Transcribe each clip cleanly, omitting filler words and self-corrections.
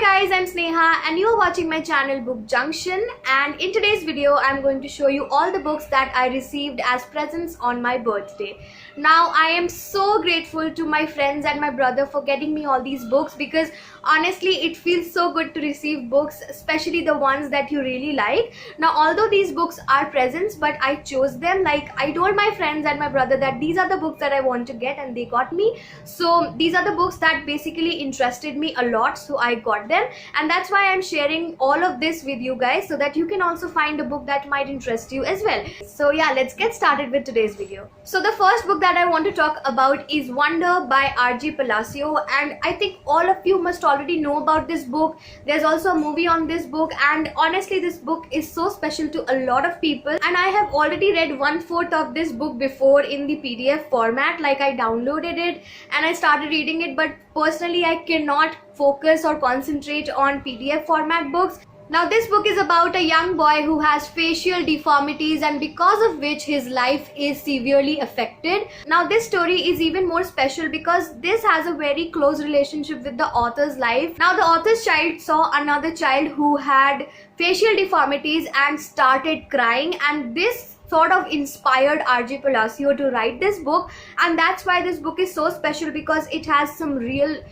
Hi guys, I'm Sneha and you are watching my channel Book Junction, and in today's video I'm going to show you all the books that I received as presents on my birthday. Now I am so grateful to my friends and my brother for getting me all these books, because honestly it feels so good to receive books, especially the ones that you really like. Now although these books are presents, but I chose them. Like, I told my friends and my brother that these are the books that I want to get and they got me. So these are the books that basically interested me a lot, so I got them, and that's why I'm sharing all of this with you guys, so that you can also find a book that might interest you as well. So yeah, let's get started with today's video. So the first book that I want to talk about is Wonder by R.J. Palacio, and I think all of you must already know about this book. There's also a movie on this book, and honestly this book is so special to a lot of people, and I have already read 1/4 of this book before in the PDF format. Like, I downloaded it and I started reading it, but personally I cannot focus or concentrate on PDF format books. Now this book is about a young boy who has facial deformities, and because of which his life is severely affected. Now this story is even more special because this has a very close relationship with the author's life. Now the author's child saw another child who had facial deformities and started crying, and this sort of inspired R.J. Palacio to write this book, and that's why this book is so special, because it has some real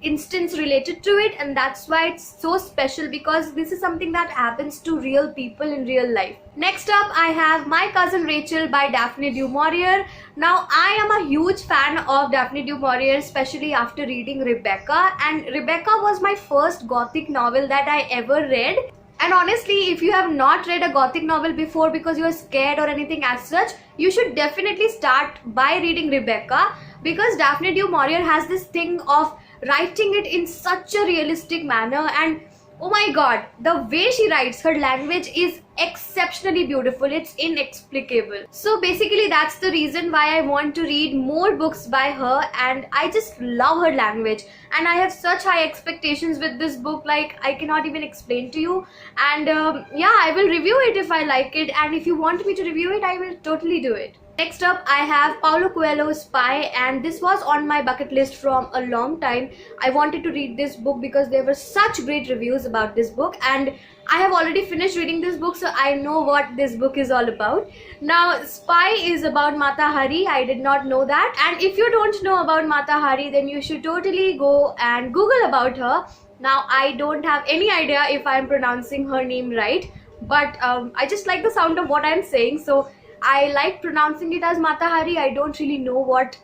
instance related to it, and that's why it's so special, because this is something that happens to real people in real life. Next up, I have My Cousin Rachel by Daphne du Maurier. Now I am a huge fan of Daphne du Maurier, especially after reading Rebecca, and Rebecca was my first gothic novel that I ever read. And honestly, if you have not read a gothic novel before because you are scared or anything as such, you should definitely start by reading Rebecca, because Daphne du Maurier has this thing of writing it in such a realistic manner, and oh my god, the way she writes, her language is exceptionally beautiful. It's inexplicable. So basically that's the reason why I want to read more books by her, and I just love her language, and I have such high expectations with this book, like I cannot even explain to you. And yeah, I will review it if I like it, and if you want me to review it, I will totally do it. Next up, I have Paulo Coelho's Spy, and this was on my bucket list from a long time. I wanted to read this book because there were such great reviews about this book, and I have already finished reading this book, so I know what this book is all about. Now, Spy is about Mata Hari. I did not know that, and if you don't know about Mata Hari, then you should totally go and Google about her. Now, I don't have any idea if I'm pronouncing her name right, but I just like the sound of what I'm saying, so I like pronouncing it as Mata Hari. I don't really know what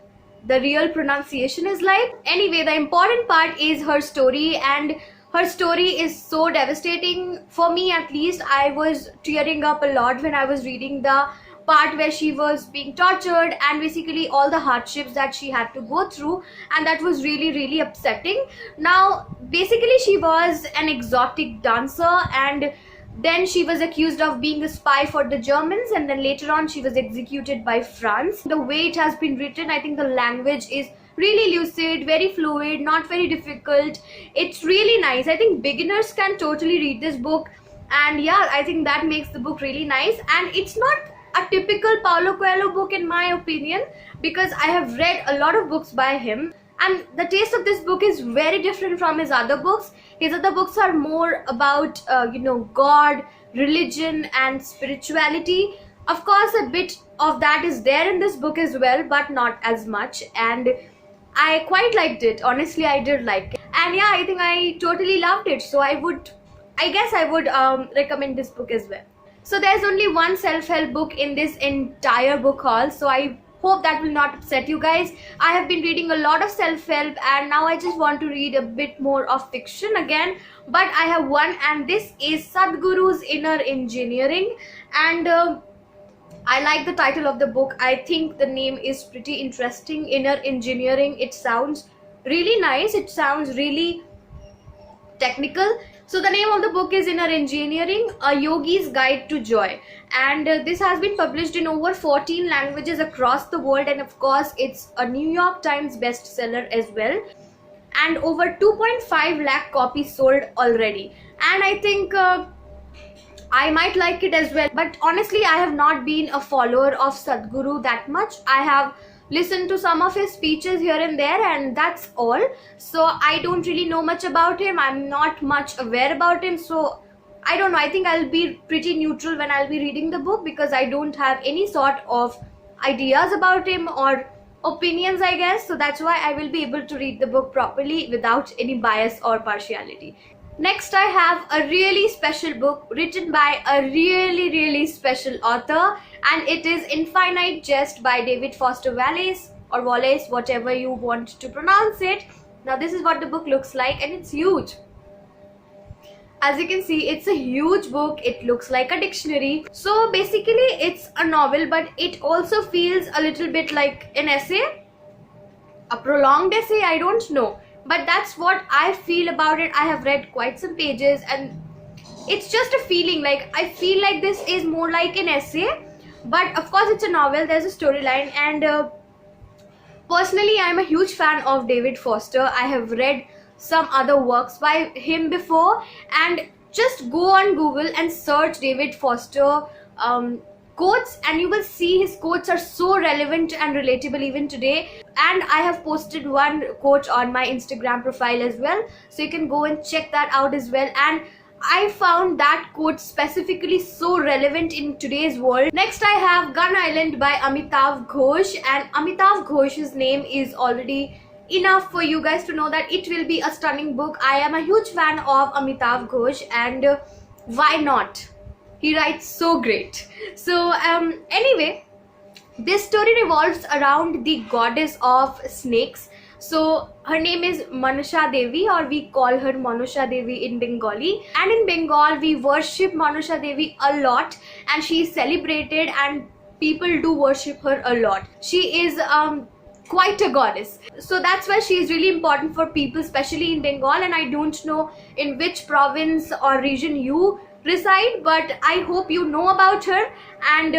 the real pronunciation is like. Anyway, the important part is her story, and her story is so devastating. For me at least, I was tearing up a lot when I was reading the part where she was being tortured and basically all the hardships that she had to go through, and that was really upsetting. Now basically she was an exotic dancer, and then she was accused of being a spy for the Germans, and then later on she was executed by France. The way it has been written, I think the language is really lucid, very fluid, not very difficult. It's really nice. I think beginners can totally read this book, and yeah, I think that makes the book really nice. And it's not a typical Paulo Coelho book in my opinion, because I have read a lot of books by him, and the taste of this book is very different from his other books. His other books are more about God, religion and spirituality. Of course, a bit of that is there in this book as well, but not as much, and I quite liked it. Honestly, I did like it, and yeah, I think I totally loved it, so I guess I would recommend this book as well. So there's only one self-help book in this entire book haul, so I hope that will not upset you guys. I have been reading a lot of self-help, and now I just want to read a bit more of fiction again, but I have one, and this is Sadhguru's Inner Engineering, and I like the title of the book. I think the name is pretty interesting, Inner Engineering. It sounds really nice, it sounds really technical. So the name of the book is Inner Engineering, A Yogi's Guide to Joy, and this has been published in over 14 languages across the world, and of course it's a New York Times bestseller as well, and over 2.5 lakh copies sold already. And I think I might like it as well, but honestly I have not been a follower of Sadhguru that much. I have listen to some of his speeches here and there, and that's all. So I don't really know much about him. I'm not much aware about him, so I don't know. I think I'll be pretty neutral when I'll be reading the book, because I don't have any sort of ideas about him or opinions, I guess. So that's why I will be able to read the book properly without any bias or partiality. Next, I have a really special book written by a really special author, and it is Infinite Jest by David Foster Wallace, or Wallace, whatever you want to pronounce it. Now this is what the book looks like, and it's huge. As you can see, it's a huge book. It looks like a dictionary. So basically it's a novel, but it also feels a little bit like an essay, a prolonged essay, I don't know, but that's what I feel about it. I have read quite some pages, and it's just a feeling, like I feel like this is more like an essay, but of course it's a novel, there's a storyline. And personally, I'm a huge fan of David Foster. I have read some other works by him before, and just go on Google and search David Foster quotes, and you will see his quotes are so relevant and relatable even today. And I have posted one quote on my Instagram profile as well, so you can go and check that out as well. And I found that quote specifically so relevant in today's world. Next, I have Gun Island by Amitav Ghosh, and Amitav Ghosh's name is already enough for you guys to know that it will be a stunning book. I am a huge fan of Amitav Ghosh, and why not? He writes so great. So anyway, this story revolves around the goddess of snakes. So her name is Manasha Devi, or we call her Manasha Devi in Bengali. And in Bengal, we worship Manasha Devi a lot, and she is celebrated, and people do worship her a lot. She is quite a goddess, so that's why she is really important for people, especially in Bengal. And I don't know in which province or region you reside, but I hope you know about her. And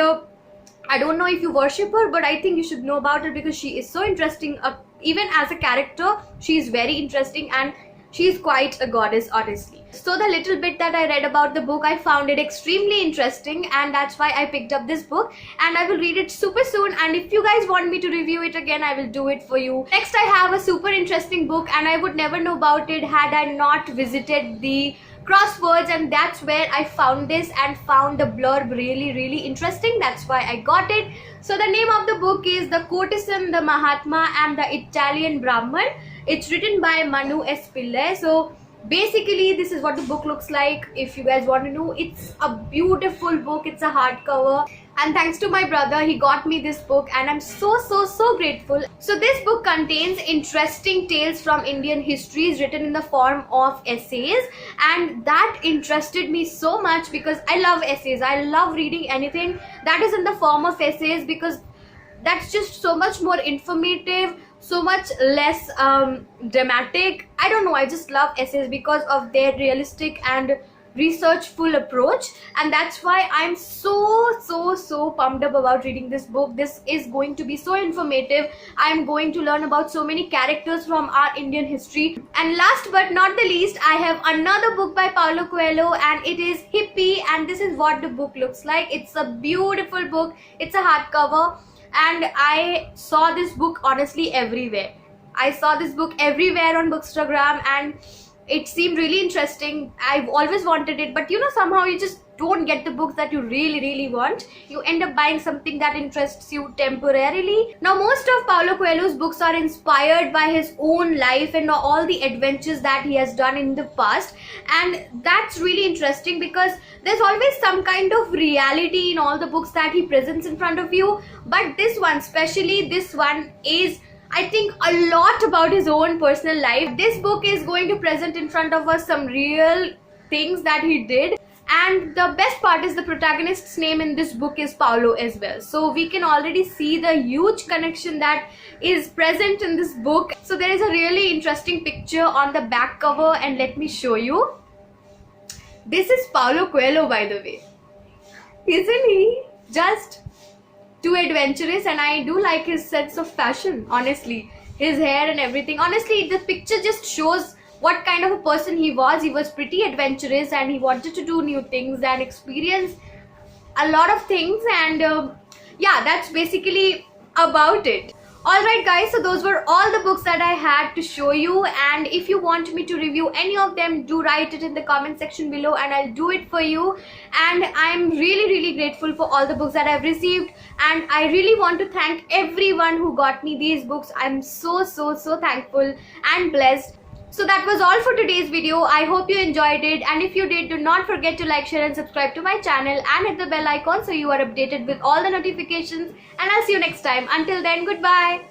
I don't know if you worship her, but I think you should know about her, because she is so interesting. Even as a character, she is very interesting, and she is quite a goddess, honestly. So the little bit that I read about the book, I found it extremely interesting, and that's why I picked up this book, and I will read it super soon. And if you guys want me to review it again, I will do it for you. Next, I have a super interesting book, and I would never know about it had I not visited the crosswords, and that's where I found this and found the blurb really interesting. That's why I got it. So the name of the book is The Courtsan, the Mahatma, and the Italian Brahman. It's written by Manu S. Pillai. So basically this is what the book looks like. If you guys want to know, it's a beautiful book. It's a hardcover, and thanks to my brother, he got me this book, and I'm so grateful. So this book contains interesting tales from Indian histories written in the form of essays, and that interested me so much because I love essays. I love reading anything that is in the form of essays, because that's just so much more informative, so much less dramatic. I don't know, I just love essays because of their realistic and researchful approach, and that's why I'm so pumped up about reading this book. This is going to be so informative. I'm going to learn about so many characters from our Indian history. And last but not the least, I have another book by Paulo Coelho, and it is Hippie, and this is what the book looks like. It's a beautiful book. It's a hardcover, and I saw this book honestly everywhere. I saw this book everywhere on Bookstagram, and it seemed really interesting. I've always wanted it, but you know, somehow you just don't get the books that you really want. You end up buying something that interests you temporarily. Now, most of Paulo Coelho's books are inspired by his own life and all the adventures that he has done in the past, and that's really interesting because there's always some kind of reality in all the books that he presents in front of you. But this one, especially this one, is, I think, a lot about his own personal life. This book is going to present in front of us some real things that he did. And the best part is the protagonist's name in this book is Paulo as well. So we can already see the huge connection that is present in this book. So there is a really interesting picture on the back cover, and let me show you. This is Paulo Coelho, by the way. Isn't he just too adventurous? And I do like his sense of fashion, honestly. His hair and everything. Honestly, the picture just shows what kind of a person he was. He was pretty adventurous, and he wanted to do new things and experience a lot of things. And yeah, that's basically about it. Alright guys, so those were all the books that I had to show you, and if you want me to review any of them, do write it in the comment section below and I'll do it for you. And I'm really grateful for all the books that I've received, and I really want to thank everyone who got me these books. I'm so thankful and blessed. So that was all for today's video. I hope you enjoyed it, and if you did, do not forget to like, share and subscribe to my channel and hit the bell icon so you are updated with all the notifications, and I'll see you next time. Until then, goodbye.